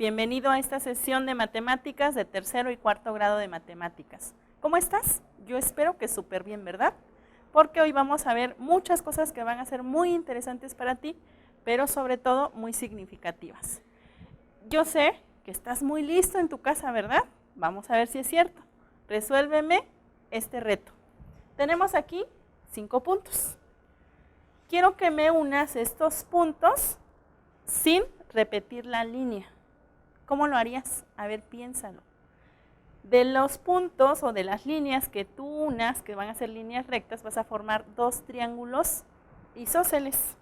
Bienvenido a esta sesión de matemáticas de tercero y cuarto grado de matemáticas. ¿Cómo estás? Yo espero que súper bien, ¿verdad? Porque hoy vamos a ver muchas cosas que van a ser muy interesantes para ti, pero sobre todo muy significativas. Yo sé que estás muy listo en tu casa, ¿verdad? Vamos a ver si es cierto. Resuélveme este reto. Tenemos aquí 5 puntos. Quiero que me unas estos puntos sin repetir la línea. ¿Cómo lo harías? A ver, piénsalo. De los puntos o de las líneas que tú unas, que van a ser líneas rectas, vas a formar 2 triángulos isósceles.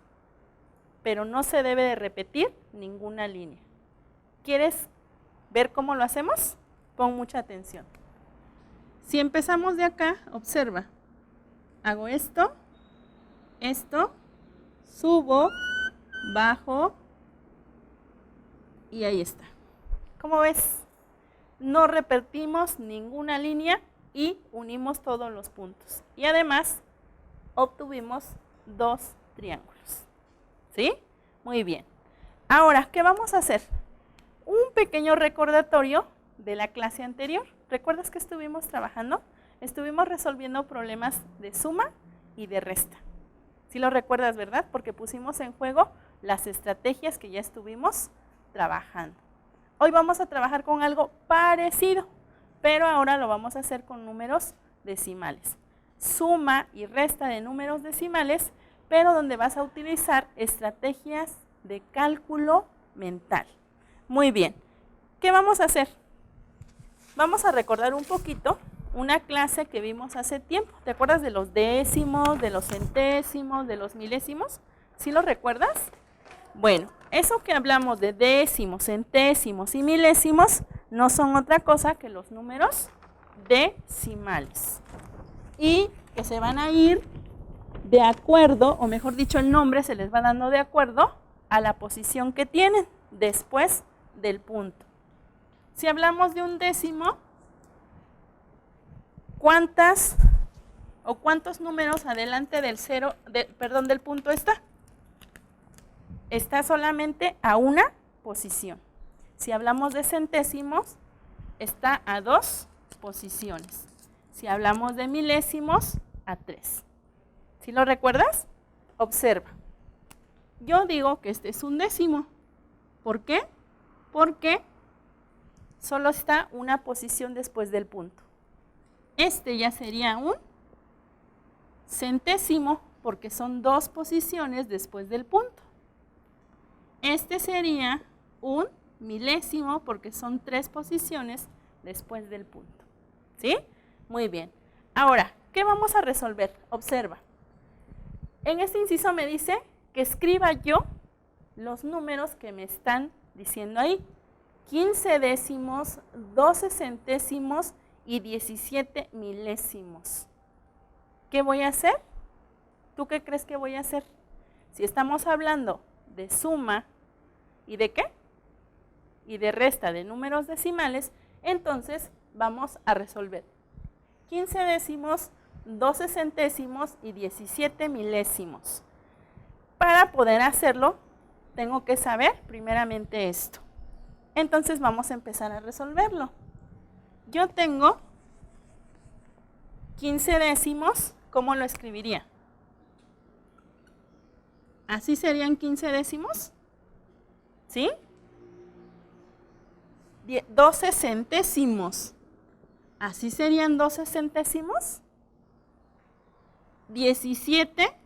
Pero no se debe de repetir ninguna línea. ¿Quieres ver cómo lo hacemos? Pon mucha atención. Si empezamos de acá, observa. Hago esto, subo, bajo y ahí está. ¿Cómo ves? No repetimos ninguna línea y unimos todos los puntos. Y además obtuvimos 2 triángulos. ¿Sí? Muy bien. Ahora, ¿qué vamos a hacer? Un pequeño recordatorio de la clase anterior. ¿Recuerdas que estuvimos trabajando? Estuvimos resolviendo problemas de suma y de resta. Sí lo recuerdas, ¿verdad? Porque pusimos en juego las estrategias que ya estuvimos trabajando. Hoy vamos a trabajar con algo parecido, pero ahora lo vamos a hacer con números decimales. Suma y resta de números decimales, pero donde vas a utilizar estrategias de cálculo mental. Muy bien. ¿Qué vamos a hacer? Vamos a recordar un poquito una clase que vimos hace tiempo. ¿Te acuerdas de los décimos, de los centésimos, de los milésimos? ¿Sí lo recuerdas? Bueno, eso que hablamos de décimos, centésimos y milésimos no son otra cosa que los números decimales. Y que se van a ir de acuerdo, o mejor dicho, el nombre se les va dando de acuerdo a la posición que tienen después del punto. Si hablamos de un décimo, ¿cuántos números adelante del del punto está? Está solamente a una posición. Si hablamos de centésimos, está a 2 posiciones. Si hablamos de milésimos, a 3. ¿Sí lo recuerdas? Observa. Yo digo que este es un décimo. ¿Por qué? Porque solo está una posición después del punto. Este ya sería un centésimo porque son 2 posiciones después del punto. Este sería un milésimo porque son 3 posiciones después del punto. ¿Sí? Muy bien. Ahora, ¿qué vamos a resolver? Observa. En este inciso me dice que escriba yo los números que me están diciendo ahí. 15 décimos, 12 centésimos y 17 milésimos. ¿Qué voy a hacer? ¿Tú qué crees que voy a hacer? Si estamos hablando de suma y de qué? Y de resta de números decimales, entonces vamos a resolver 15 décimos, 12 centésimos y 17 milésimos. Para poder hacerlo, tengo que saber primeramente esto. Entonces vamos a empezar a resolverlo. Yo tengo 15 décimos, ¿cómo lo escribiría? ¿Así serían 15 décimos? ¿Sí? 12 centésimos. ¿Así serían 12 centésimos? 17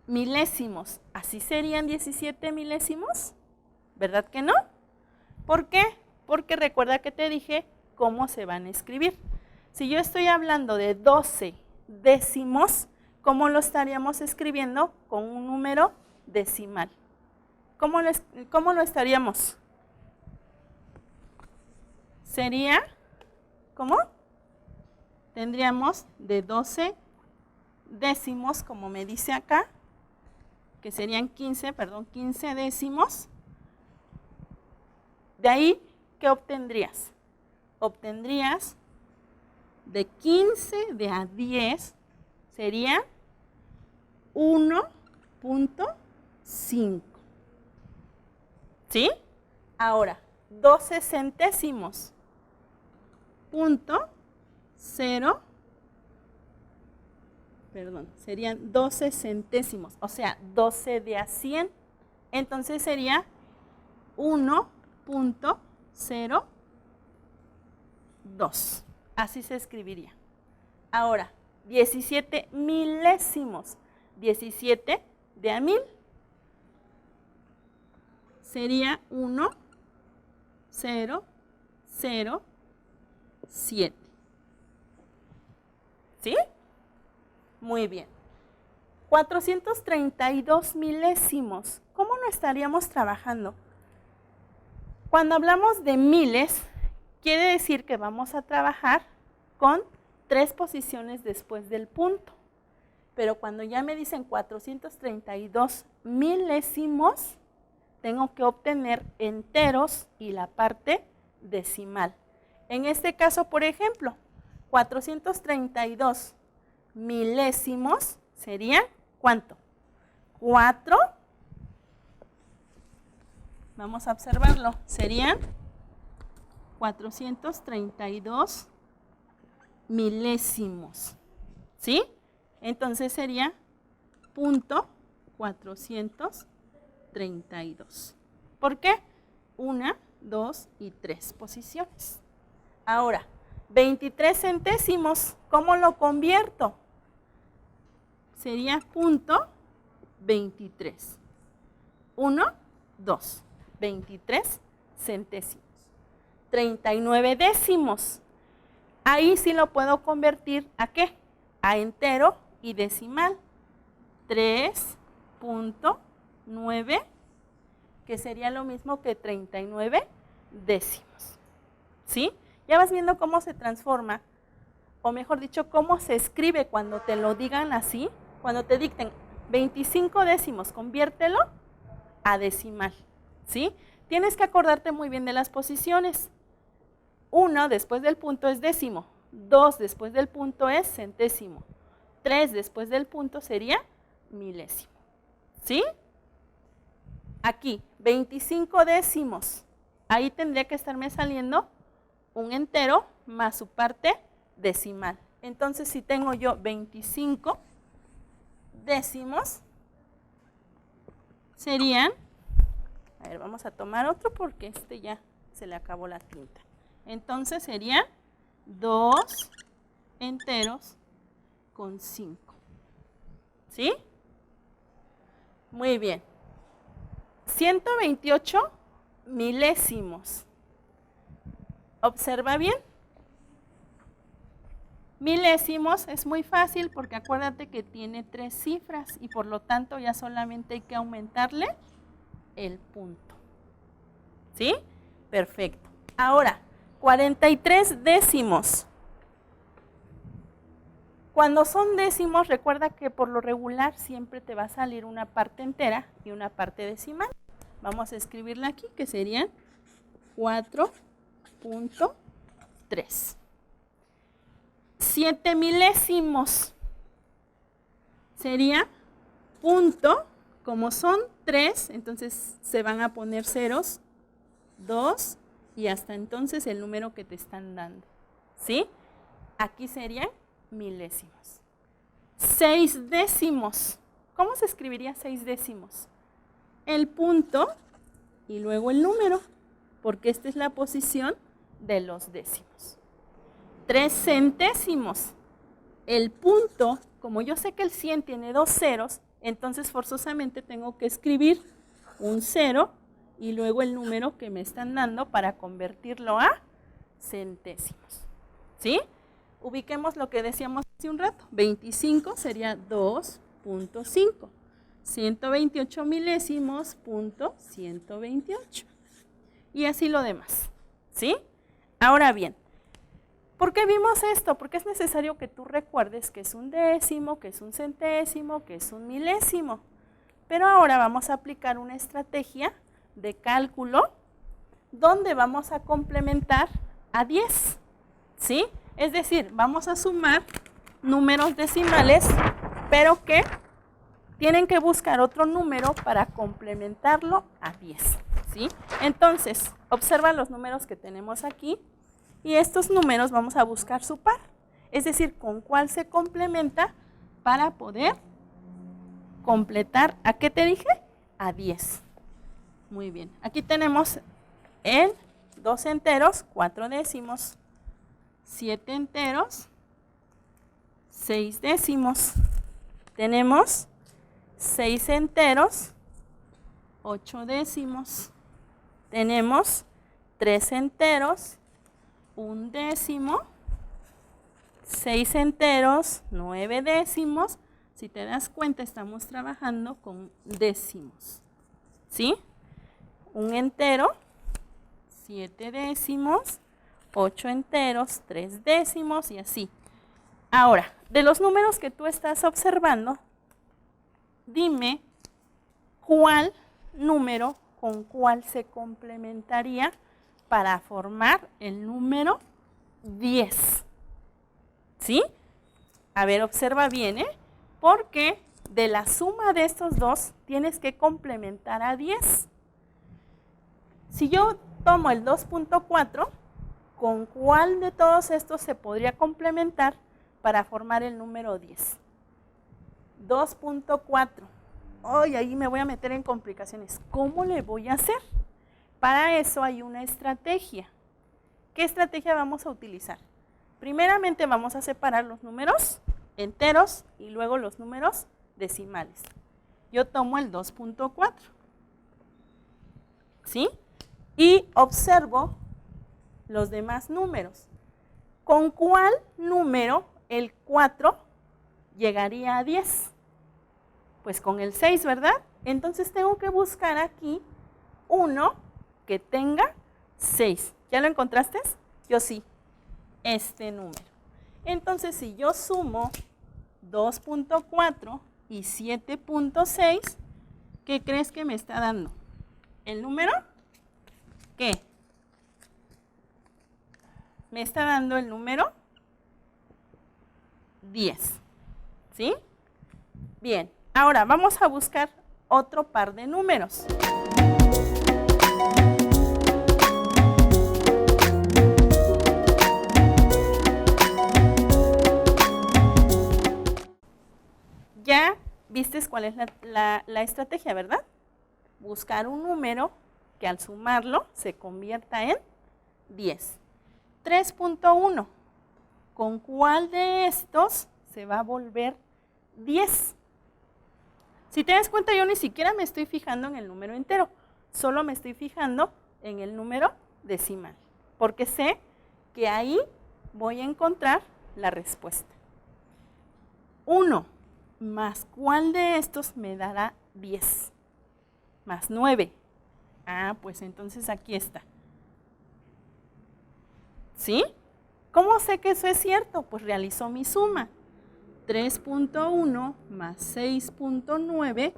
milésimos. ¿Así serían 17 milésimos? ¿Verdad que no? ¿Por qué? Porque recuerda que te dije cómo se van a escribir. Si yo estoy hablando de 12 décimos, ¿cómo lo estaríamos escribiendo? Con un número decimal. ¿Cómo lo estaríamos? Sería, ¿cómo? Tendríamos de 12 décimos, como me dice acá, que serían 15 décimos. De ahí, ¿qué obtendrías? Obtendrías de 15 de a 10 sería 1.5. ¿Sí? Ahora, 12 centésimos. Punto 0, perdón, serían 12 centésimos, o sea, 12 de a 100. Entonces sería 1.02. Así se escribiría. Ahora, 17 milésimos. 17 de a 1000 sería 1.007. ¿Sí? Muy bien. 432 milésimos. ¿Cómo lo estaríamos trabajando? Cuando hablamos de miles, quiere decir que vamos a trabajar con 3 posiciones después del punto. Pero cuando ya me dicen 432 milésimos, tengo que obtener enteros y la parte decimal. En este caso, por ejemplo, 432 milésimos serían, ¿cuánto? 4. Vamos a observarlo. Serían 432 milésimos. ¿Sí? Entonces sería punto 432. ¿Por qué? 1, 2 y 3 posiciones. Ahora, 23 centésimos, ¿cómo lo convierto? Sería punto 23. 1, 2, 23 centésimos. 39 décimos. Ahí sí lo puedo convertir ¿a qué? A entero y decimal. 3.9, que sería lo mismo que 39 décimos. ¿Sí? Ya vas viendo cómo se transforma, o mejor dicho, cómo se escribe cuando te lo digan así. Cuando te dicten 25 décimos, conviértelo a decimal. ¿Sí? Tienes que acordarte muy bien de las posiciones. 1 después del punto es décimo, 2 después del punto es centésimo, 3 después del punto sería milésimo. ¿Sí? Aquí, 25 décimos. Ahí tendría que estarme saliendo un entero más su parte decimal. Entonces, si tengo yo 25 décimos, serían, a ver, vamos a tomar otro porque este ya se le acabó la tinta. Entonces serían 2 enteros con 5. ¿Sí? Muy bien. 128 milésimos. Observa bien. Milésimos es muy fácil porque acuérdate que tiene 3 cifras y por lo tanto ya solamente hay que aumentarle el punto. ¿Sí? Perfecto. Ahora, 43 décimos. Cuando son décimos, recuerda que por lo regular siempre te va a salir una parte entera y una parte decimal. Vamos a escribirla aquí, que serían 4.3. 7 milésimos. Sería punto, como son 3, entonces se van a poner ceros, 2, y hasta entonces el número que te están dando. ¿Sí? Aquí serían milésimos. 6 décimos. ¿Cómo se escribiría 6 décimos? El punto y luego el número, porque esta es la posición de los décimos. 3 centésimos. El punto, como yo sé que el 100 tiene 2 ceros, entonces forzosamente tengo que escribir un 0 y luego el número que me están dando para convertirlo a centésimos. ¿Sí? Ubiquemos lo que decíamos hace un rato. 25 sería 2.5. 128 milésimos, punto 128. Y así lo demás. ¿Sí? Ahora bien, ¿por qué vimos esto? Porque es necesario que tú recuerdes que es un décimo, que es un centésimo, que es un milésimo. Pero ahora vamos a aplicar una estrategia de cálculo donde vamos a complementar a 10. ¿Sí? Es decir, vamos a sumar números decimales, pero que tienen que buscar otro número para complementarlo a 10. ¿Sí? Entonces, Observa los números que tenemos aquí y estos números vamos a buscar su par, es decir, con cuál se complementa para poder completar, ¿a qué te dije? A 10. Muy bien, aquí tenemos el 2 enteros, 4 décimos, 7 enteros, 6 décimos. Tenemos 6 enteros, 8 décimos. Tenemos 3 enteros, 1 décimo, 6 enteros, 9 décimos. Si te das cuenta, estamos trabajando con décimos, ¿sí? 1 entero, 7 décimos, 8 enteros, 3 décimos y así. Ahora, de los números que tú estás observando, dime cuál número con cuál se complementaría para formar el número 10. ¿Sí? A ver, observa bien, porque de la suma de estos dos tienes que complementar a 10. Si yo tomo el 2.4, ¿con cuál de todos estos se podría complementar para formar el número 10? 2.4. Hoy ahí me voy a meter en complicaciones. ¿Cómo le voy a hacer? Para eso hay una estrategia. ¿Qué estrategia vamos a utilizar? Primeramente vamos a separar los números enteros y luego los números decimales. Yo tomo el 2.4, ¿sí? Y observo los demás números. ¿Con cuál número el 4 llegaría a 10? Pues con el 6, ¿verdad? Entonces tengo que buscar aquí uno que tenga 6. ¿Ya lo encontraste? Yo sí. Este número. Entonces, si yo sumo 2.4 y 7.6, ¿qué crees que me está dando? ¿El número? ¿Qué? Me está dando el número 10. ¿Sí? Bien. Ahora vamos a buscar otro par de números. Ya viste cuál es la estrategia, ¿verdad? Buscar un número que al sumarlo se convierta en 10. 3.1. ¿Con cuál de estos se va a volver 10? Si te das cuenta, yo ni siquiera me estoy fijando en el número entero, solo me estoy fijando en el número decimal, porque sé que ahí voy a encontrar la respuesta. 1 más ¿cuál de estos me dará 10? Más 9. Ah, pues entonces aquí está. ¿Sí? ¿Cómo sé que eso es cierto? Pues realizo mi suma. 3.1 más 6.9,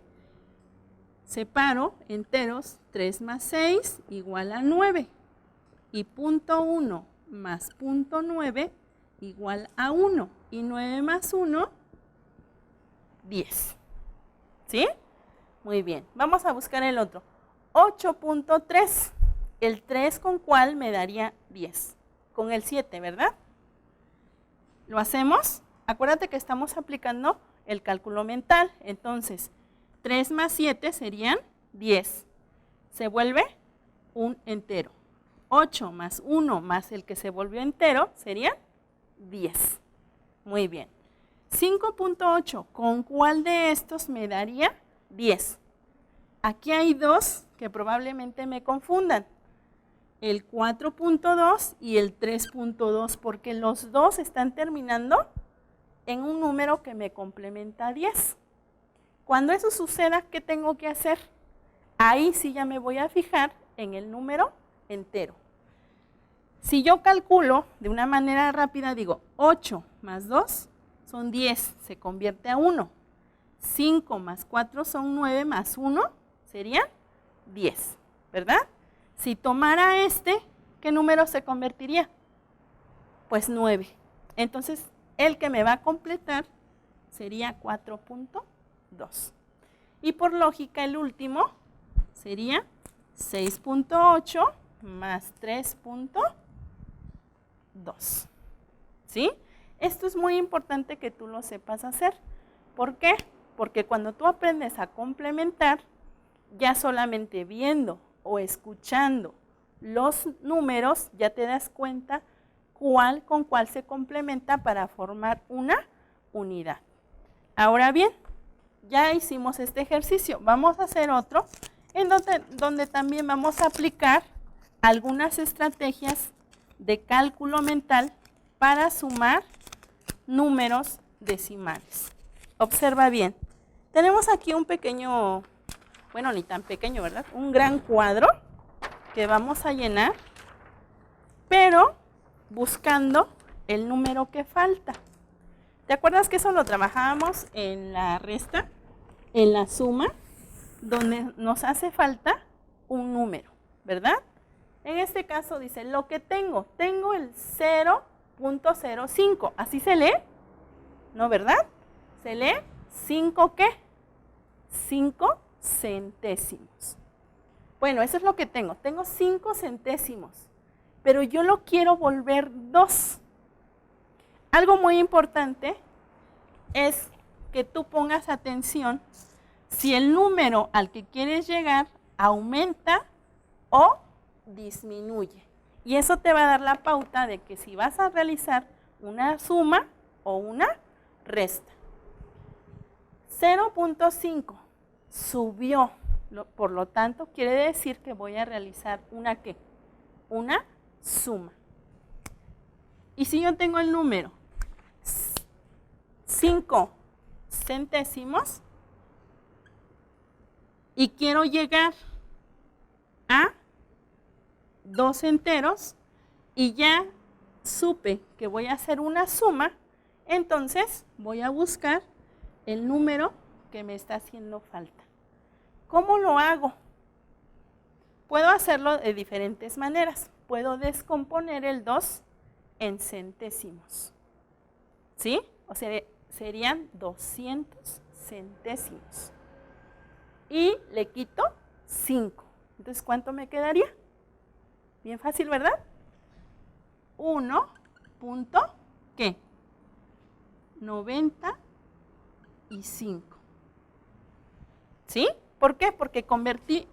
separo enteros, 3 más 6 igual a 9. Y 0.1 más 0.9 igual a 1. Y 9 más 1, 10. ¿Sí? Muy bien. Vamos a buscar el otro. 8.3. El 3 con cuál me daría 10. Con el 7, ¿verdad? ¿Lo hacemos? Acuérdate que estamos aplicando el cálculo mental. Entonces, 3 más 7 serían 10. Se vuelve un entero. 8 más 1 más el que se volvió entero sería 10. Muy bien. 5.8, ¿con cuál de estos me daría 10? Aquí hay dos que probablemente me confundan. El 4.2 y el 3.2, porque los dos están terminando en un número que me complementa a 10. Cuando eso suceda, ¿qué tengo que hacer? Ahí sí ya me voy a fijar en el número entero. Si yo calculo de una manera rápida, digo 8 más 2 son 10, se convierte a 1. 5 más 4 son 9, más 1 serían 10, ¿verdad? Si tomara este, ¿qué número se convertiría? Pues 9. Entonces, el que me va a completar sería 4.2. Y por lógica, el último sería 6.8 más 3.2. ¿Sí? Esto es muy importante que tú lo sepas hacer. ¿Por qué? Porque cuando tú aprendes a complementar, ya solamente viendo o escuchando los números, ya te das cuenta cuál con cuál se complementa para formar una unidad. Ahora bien, ya hicimos este ejercicio. Vamos a hacer otro en donde también vamos a aplicar algunas estrategias de cálculo mental para sumar números decimales. Observa bien. Tenemos aquí un pequeño, bueno, ni tan pequeño, ¿verdad? Un gran cuadro que vamos a llenar, pero buscando el número que falta. ¿Te acuerdas que eso lo trabajábamos en la resta, en la suma, donde nos hace falta un número, ¿verdad? En este caso dice, lo que tengo el 0.05, ¿así se lee? ¿No, verdad? Se lee 5 ¿qué? 5 centésimos. Bueno, eso es lo que tengo 5 centésimos, pero yo lo quiero volver 2. Algo muy importante es que tú pongas atención si el número al que quieres llegar aumenta o disminuye. Y eso te va a dar la pauta de que si vas a realizar una suma o una resta. 0.5 subió, por lo tanto quiere decir que voy a realizar una ¿qué? Una suma. Y si yo tengo el número 5 centésimos y quiero llegar a 2 enteros y ya supe que voy a hacer una suma, entonces voy a buscar el número que me está haciendo falta. ¿Cómo lo hago? Puedo hacerlo de diferentes maneras. Puedo descomponer el 2 en centésimos. ¿Sí? O sea, serían 200 centésimos. Y le quito 5. Entonces, ¿cuánto me quedaría? Bien fácil, ¿verdad? 1 punto, ¿qué? 95. ¿Sí? ¿Por qué? Porque convertí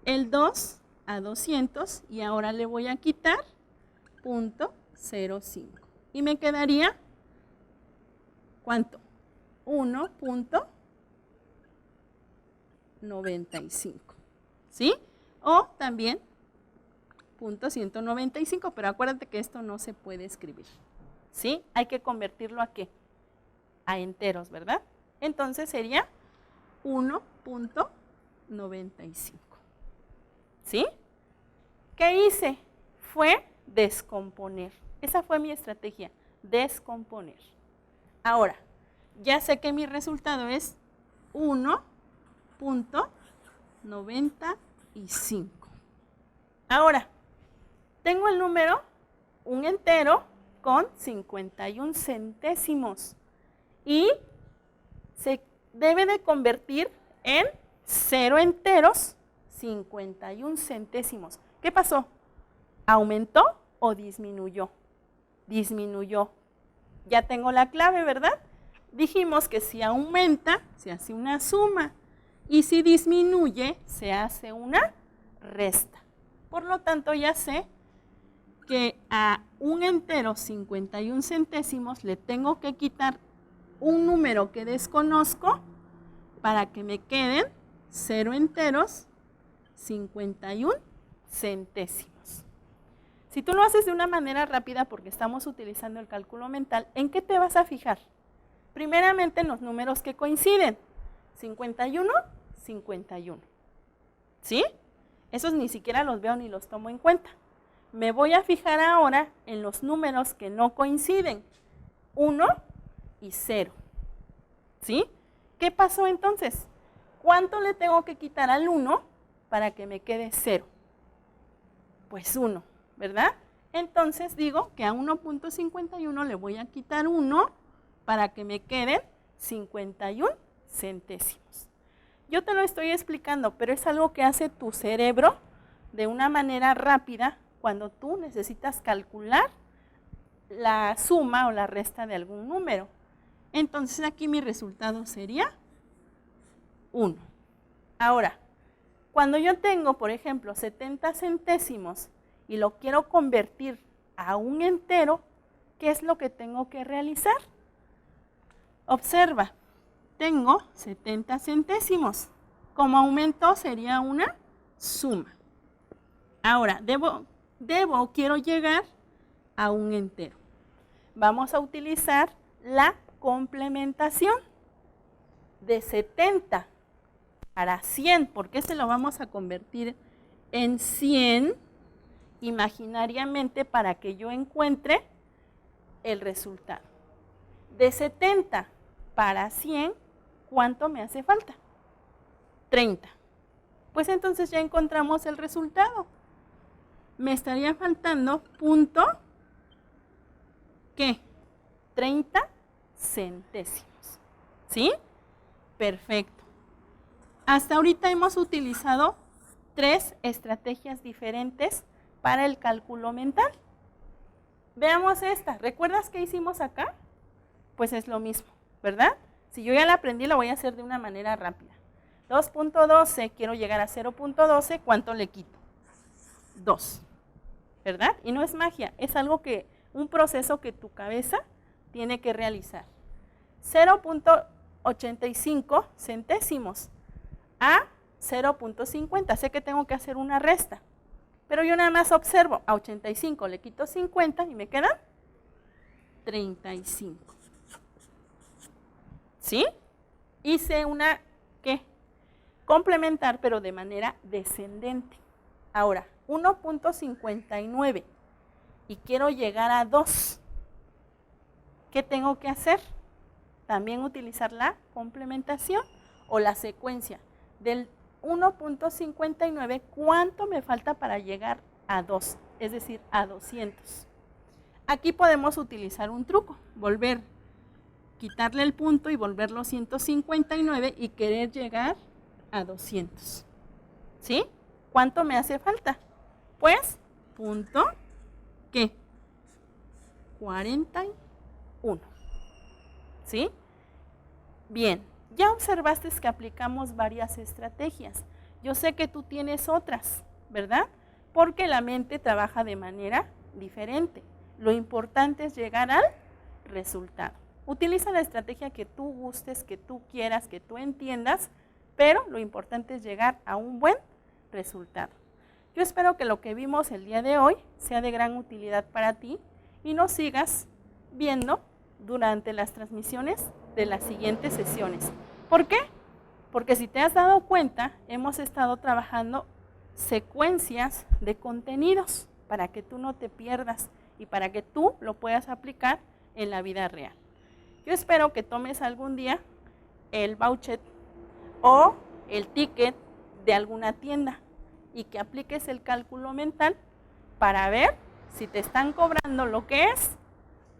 el 2 a 200 y ahora le voy a quitar 0.05. Y me quedaría, ¿cuánto? 1.95. ¿Sí? O también 0.195, pero acuérdate que esto no se puede escribir. ¿Sí? Hay que convertirlo a ¿qué? A enteros, ¿verdad? Entonces sería 1.95. ¿Sí? ¿Qué hice? Fue descomponer. Esa fue mi estrategia, descomponer. Ahora, ya sé que mi resultado es 1.95. Ahora, tengo el número, un entero con 51 centésimos y se debe de convertir en 0 enteros 51 centésimos. ¿Qué pasó? ¿Aumentó o disminuyó? Disminuyó. Ya tengo la clave, ¿verdad? Dijimos que si aumenta, se hace una suma. Y si disminuye, se hace una resta. Por lo tanto, ya sé que a un entero 51 centésimos le tengo que quitar un número que desconozco para que me queden 0 enteros 51 centésimos. Si tú lo haces de una manera rápida porque estamos utilizando el cálculo mental, ¿en qué te vas a fijar? Primeramente en los números que coinciden. 51, 51. ¿Sí? Esos ni siquiera los veo ni los tomo en cuenta. Me voy a fijar ahora en los números que no coinciden. 1 y 0. ¿Sí? ¿Qué pasó entonces? ¿Cuánto le tengo que quitar al 1 para que me quede 0? Pues 1, ¿verdad? Entonces digo que a 1.51 le voy a quitar 1 para que me queden 51 centésimos. Yo te lo estoy explicando, pero es algo que hace tu cerebro de una manera rápida cuando tú necesitas calcular la suma o la resta de algún número. Entonces aquí mi resultado sería 1. Ahora, cuando yo tengo, por ejemplo, 70 centésimos y lo quiero convertir a un entero, ¿qué es lo que tengo que realizar? Observa, tengo 70 centésimos. Como aumento sería una suma. Ahora, quiero llegar a un entero. Vamos a utilizar la complementación de 70 para 100. ¿Por qué se lo vamos a convertir en 100 imaginariamente para que yo encuentre el resultado? De 70 para 100, ¿cuánto me hace falta? 30. Pues entonces ya encontramos el resultado. Me estaría faltando punto, ¿qué? 30 centésimos. ¿Sí? Perfecto. Hasta ahorita hemos utilizado 3 estrategias diferentes para el cálculo mental. Veamos esta. ¿Recuerdas qué hicimos acá? Pues es lo mismo, ¿verdad? Si yo ya la aprendí, la voy a hacer de una manera rápida. 2.12, quiero llegar a 0.12, ¿cuánto le quito? 2, ¿verdad? Y no es magia, es algo un proceso que tu cabeza tiene que realizar. 0.85 centésimos a 0.50, sé que tengo que hacer una resta, pero yo nada más observo, a 85 le quito 50 y me quedan 35. ¿Sí? Hice una, ¿qué? Complementar, pero de manera descendente. Ahora, 1.59 y quiero llegar a 2. ¿Qué tengo que hacer? También utilizar la complementación o la secuencia. Del 1.59, ¿cuánto me falta para llegar a 2? Es decir, a 200. Aquí podemos utilizar un truco, quitarle el punto y volverlo 159 y querer llegar a 200. ¿Sí? ¿Cuánto me hace falta? Pues, punto, ¿qué? 41. ¿Sí? Bien, ya observaste que aplicamos varias estrategias. Yo sé que tú tienes otras, ¿verdad? Porque la mente trabaja de manera diferente. Lo importante es llegar al resultado. Utiliza la estrategia que tú gustes, que tú quieras, que tú entiendas, pero lo importante es llegar a un buen resultado. Yo espero que lo que vimos el día de hoy sea de gran utilidad para ti y nos sigas viendo durante las transmisiones de las siguientes sesiones. ¿Por qué? Porque si te has dado cuenta, hemos estado trabajando secuencias de contenidos para que tú no te pierdas y para que tú lo puedas aplicar en la vida real. Yo espero que tomes algún día el voucher o el ticket de alguna tienda y que apliques el cálculo mental para ver si te están cobrando lo que es,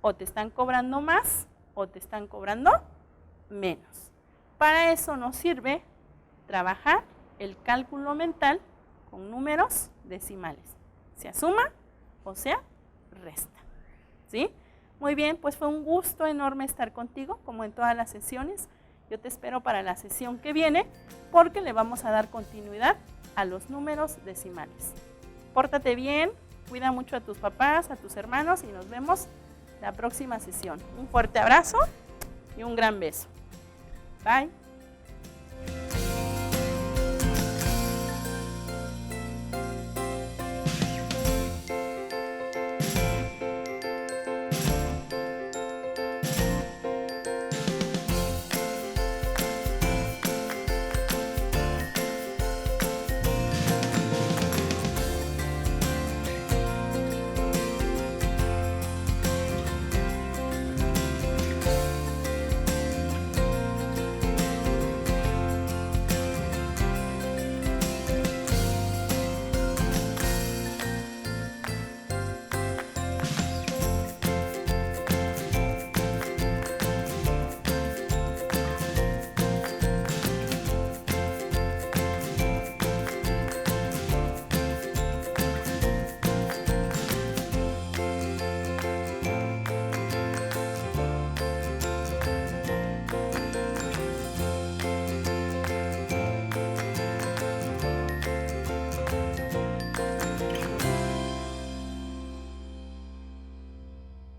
o te están cobrando más, o te están cobrando menos. Para eso nos sirve trabajar el cálculo mental con números decimales, sea suma o sea resta. ¿Sí? Muy bien, pues fue un gusto enorme estar contigo, como en todas las sesiones. Yo te espero para la sesión que viene, porque le vamos a dar continuidad a los números decimales. Pórtate bien, cuida mucho a tus papás, a tus hermanos y nos vemos la próxima sesión. Un fuerte abrazo y un gran beso. Bye.